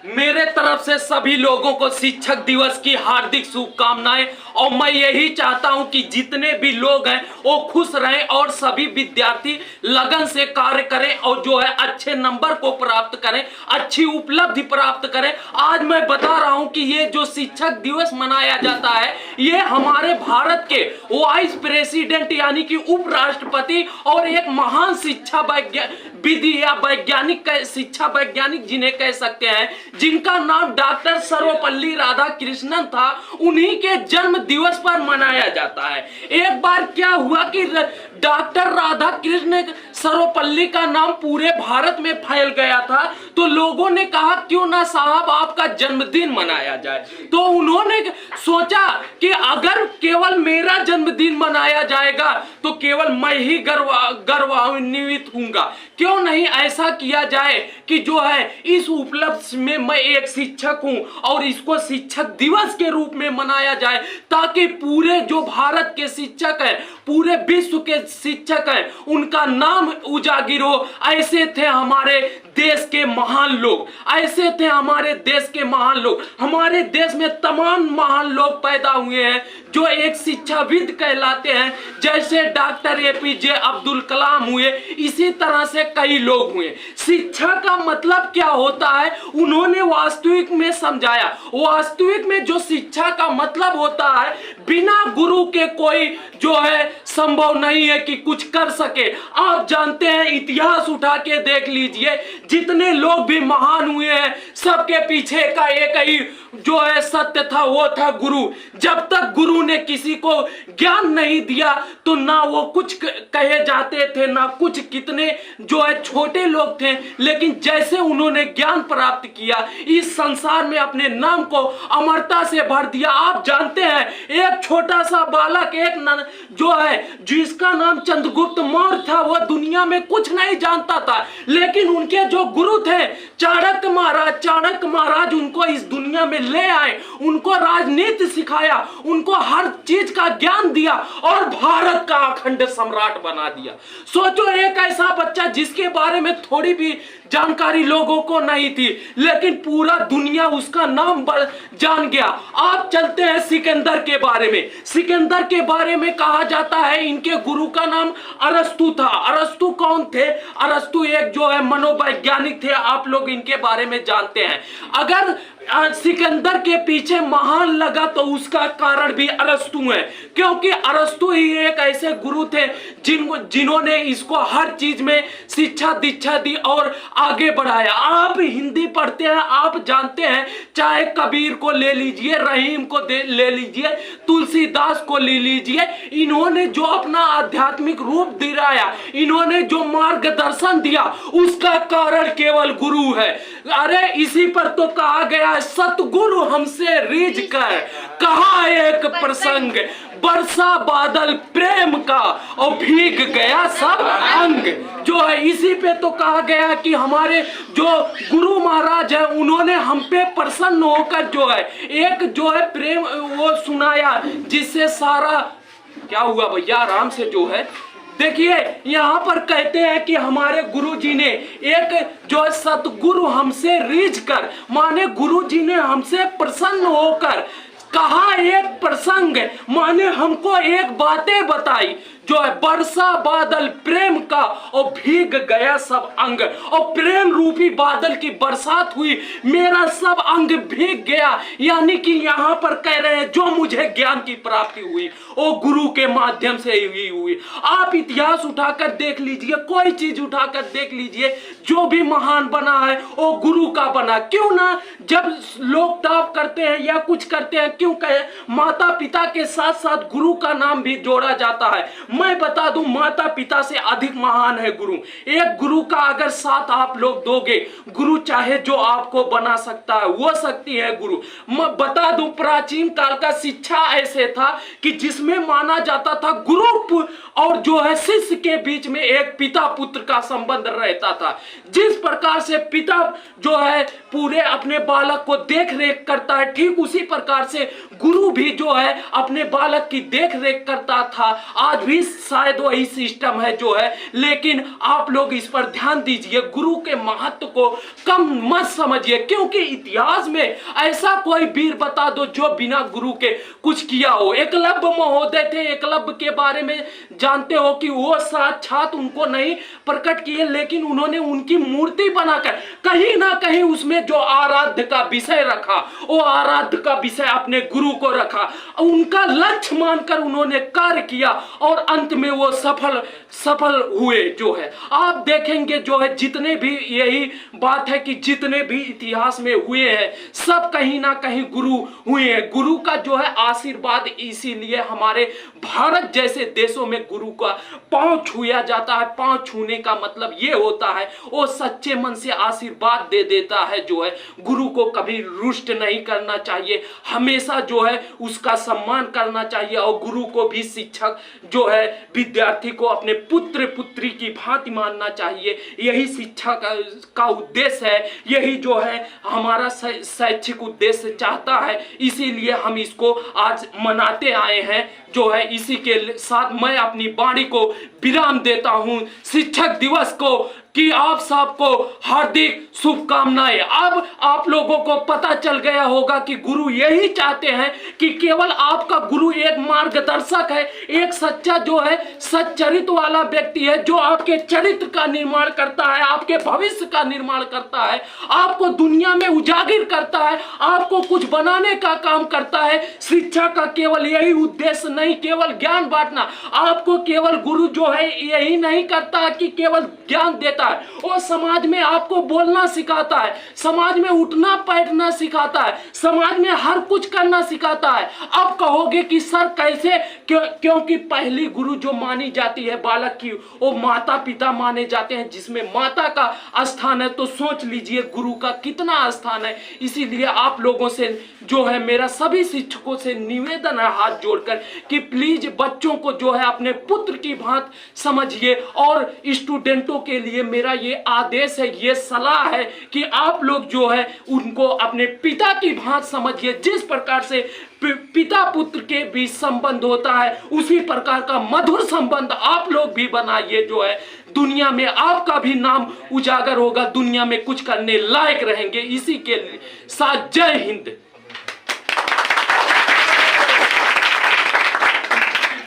मेरे तरफ से सभी लोगों को शिक्षक दिवस की हार्दिक शुभकामनाएं। और मैं यही चाहता हूं कि जितने भी लोग हैं वो खुश रहें और सभी विद्यार्थी लगन से कार्य करें और जो है अच्छे नंबर को प्राप्त करें, अच्छी उपलब्धि प्राप्त करें। आज मैं बता रहा हूं कि ये जो शिक्षक दिवस मनाया जाता है ये हमारे भारत के वाइस प्रेसिडेंट यानी कि उपराष्ट्रपति और एक महान शिक्षा विधि या वैज्ञानिक, शिक्षा वैज्ञानिक जिन्हें कह सकते हैं, जिनका नाम डॉक्टर सर्वपल्ली राधाकृष्णन था, उन्हीं के जन्म दिवस पर मनाया जाता है। एक बार क्या हुआ कि डॉक्टर राधाकृष्ण सर्वपल्ली का नाम पूरे भारत में फैल गया था, तो लोगों ने कहा क्यों ना साहब आपका जन्मदिन मनाया जाए। तो उन्होंने सोचा कि अगर केवल मेरा जन्मदिन मनाया जाएगा तो केवल मैं ही गौरवान्वित हूंगा, क्यों नहीं ऐसा किया जाए कि जो है इस उपलब्धि में मैं एक शिक्षक हूं और इसको शिक्षक दिवस के रूप में मनाया जाए, ताकि पूरे जो भारत के शिक्षक हैं, पूरे विश्व के शिक्षक हैं, उनका नाम उजागर हो। ऐसे थे हमारे देश के महान लोग, ऐसे थे हमारे देश के महान लोग। हमारे देश में तमाम महान लोग पैदा हुए हैं जो एक शिक्षाविद कहलाते हैं, जैसे डॉक्टर एपीजे अब्दुल कलाम हुए, इसी तरह से कई लोग हुए। शिक्षा का मतलब क्या होता है उन्होंने वास्तविक में समझाया। वास्तविक में जो शिक्षा का मतलब होता है, बिना गुरु के कोई जो है संभव नहीं है कि कुछ कर सके। आप जानते हैं, इतिहास उठा के देख लीजिए, जितने लोग भी महान हुए हैं सबके पीछे का एक ही जो है सत्य था, वो था गुरु। जब तक गुरु ने किसी को ज्ञान नहीं दिया तो ना वो कुछ कहे जाते थे, ना कुछ। कितने जो है छोटे लोग थे, लेकिन जैसे उन्होंने ज्ञान प्राप्त किया, इस संसार में अपने नाम को अमरता से भर दिया। आप जानते हैं, एक छोटा सा बालक, एक जो है जिसका नाम चंद्रगुप्त मौर्य था, वो दुनिया में कुछ नहीं जानता था, लेकिन उनके जो गुरु थे चाणक्य महाराज उनको इस दुनिया में ले आए, उनको राजनीति सिखाया, उनको हर चीज का ज्ञान दिया और भारत का अखंड सम्राट बना दिया। सोचो, एक ऐसा बच्चा जिसके बारे में थोड़ी भी जानकारी लोगों को नहीं थी, लेकिन पूरा दुनिया उसका नाम जान गया। आप चलते हैं सिकंदर के बारे में। सिकंदर के बारे में कहा जाता है इनके गुरु का नाम अरस्तु था। अरस्तु कौन थे? अरस्तु एक जो है मनोवैज्ञानिक थे। आप लोग इनके बारे में जानते हैं। अगर सिकंदर के पीछे महान लगा तो उसका कारण भी अरस्तु है, क्योंकि अरस्तु ही एक ऐसे गुरु थे जिन्होंने इसको हर चीज में शिक्षा दीक्षा दी और आगे बढ़ाया। आप हिंदी पढ़ते हैं, आप जानते हैं, चाहे कबीर को ले लीजिए, रहीम को ले लीजिए, तुलसीदास को ले लीजिए, इन्होंने जो अपना आध्यात्मिक रूप दिलाया, इन्होंने जो मार्गदर्शन दिया, उसका कारण केवल गुरु है। अरे इसी पर तो कहा गया, सतगुरु हमसे रीझ कर कहा एक प्रसंग, बरसा बादल प्रेम का और भीग गया सब अंग। जो है इसी पे तो कहा गया कि हमारे जो गुरु महाराज है, उन्होंने हम पे प्रसन्न होकर जो है एक जो है प्रेम वो सुनाया, जिससे सारा क्या हुआ भैया, आराम से जो है देखिए, यहाँ पर कहते हैं कि हमारे गुरुजी ने एक जो सतगुरु हमसे रीझ कर, माने गुरुजी ने हमसे प्रसन्न होकर कहा एक प्रसंग, माने हमको एक बातें बताई, जो है बरसा बादल प्रेम का और भीग गया सब अंग। और प्रेम रूपी बादल की बरसात हुई, मेरा सब अंग भीग गया। यानी कि यहाँ पर कह रहे हैं जो मुझे ज्ञान की प्राप्ति हुई वो गुरु के माध्यम से ही हुई। आप इतिहास उठाकर देख लीजिए, कोई चीज उठाकर देख लीजिए, जो भी महान बना है वो गुरु का बना। क्यों ना जब लोग टॉप करते हैं या कुछ करते हैं, क्यों कहे माता पिता के साथ साथ गुरु का नाम भी जोड़ा जाता है। मैं बता दूं, माता पिता से अधिक महान है गुरु। एक गुरु का अगर साथ आप लोग दोगे, गुरु चाहे जो आपको बना सकता है, वो शक्ति है गुरु। मैं बता दूं, प्राचीन काल का शिक्षा ऐसे था कि जिसमें माना जाता था गुरु और जो है शिष्य के बीच में एक पिता पुत्र का संबंध रहता था। जिस प्रकार से पिता जो है पूरे अपने बालक को देख रेख करता है, ठीक उसी प्रकार से गुरु भी जो है अपने बालक की देख रेख करता था। आज भी शायद वही सिस्टम है जो है, लेकिन आप लोग इस पर ध्यान दीजिए, गुरु के महत्व को कम मत समझिए, क्योंकि इतिहास में ऐसा कोई वीर बता दो जो बिना गुरु के कुछ किया हो। एकलव्य महोदय थे, एकलव्य के बारे में जानते हो कि वो साक्षात उनको नहीं प्रकट किए, लेकिन उन्होंने उनकी मूर्ति बनाकर कहीं ना कहीं उसमें जो आराध्य का विषय रखा, वो आराध्य का विषय अपने गुरु को रखा, उनका लक्ष्य मानकर उन्होंने कार्य किया और अंत में वो सफल हुए। जो है आप देखेंगे जो है जितने भी, यही बात है कि जितने भी इतिहास में हुए हैं सब कहीं ना कहीं गुरु हुए हैं। गुरु का जो है आशीर्वाद, इसीलिए हमारे भारत जैसे देशों में गुरु का पांव छुआ जाता है। पांव छूने का मतलब ये होता है वो सच्चे मन से आशीर्वाद दे देता है। जो है गुरु को कभी रुष्ट नहीं करना चाहिए, हमेशा जो है उसका सम्मान करना चाहिए। और गुरु को भी शिक्षक जो है विद्यार्थी को अपने पुत्र पुत्री की भांति मानना चाहिए। यही शिक्षा का उद्देश्य है, यही जो है हमारा शैक्षिक उद्देश्य चाहता है, इसीलिए हम इसको आज मनाते आए हैं। जो है इसी के साथ मैं अपनी वाणी को विराम देता हूं शिक्षक दिवस को, कि आप सबको हार्दिक शुभकामनाएं। अब आप लोगों को पता चल गया होगा कि गुरु यही चाहते हैं कि केवल आपका गुरु एक मार्गदर्शक है, एक सच्चा जो है सच्चरित्र वाला व्यक्ति है, जो आपके चरित्र का निर्माण करता है, आपके भविष्य का निर्माण करता है, आपको दुनिया में उजागर करता है, आपको कुछ बनाने का काम करता है। शिक्षा का केवल यही उद्देश्य नहीं, केवल ज्ञान बांटना। आपको केवल गुरु जो है यही नहीं करता कि केवल ज्ञान देता है, वो समाज में आपको बोलना सिखाता है, समाज में उठना बैठना सिखाता है, समाज में हर कुछ करना सिखाता है। अब कहोगे कि सर कैसे, क्योंकि पहली गुरु जो मानी जाती है बालक की, वो माता पिता माने जाते हैं, जिसमें माता का स्थान है। तो सोच लीजिए गुरु का कितना स्थान है। इसीलिए आप लोगों से जो है, मेरा सभी शिक्षकों से निवेदन है हाथ जोड़कर कि प्लीज बच्चों को जो है अपने पुत्र की भांति समझिए। और स्टूडेंटों के लिए मेरा ये आदेश है, ये सलाह है कि आप लोग जो है उनको अपने पिता की भांति समझिए। जिस प्रकार से पिता पुत्र के बीच संबंध होता है, उसी प्रकार का मधुर संबंध आप लोग भी बनाइए। जो है दुनिया में आपका भी नाम उजागर होगा, दुनिया में कुछ करने लायक रहेंगे। इसी के साथ जय हिंद।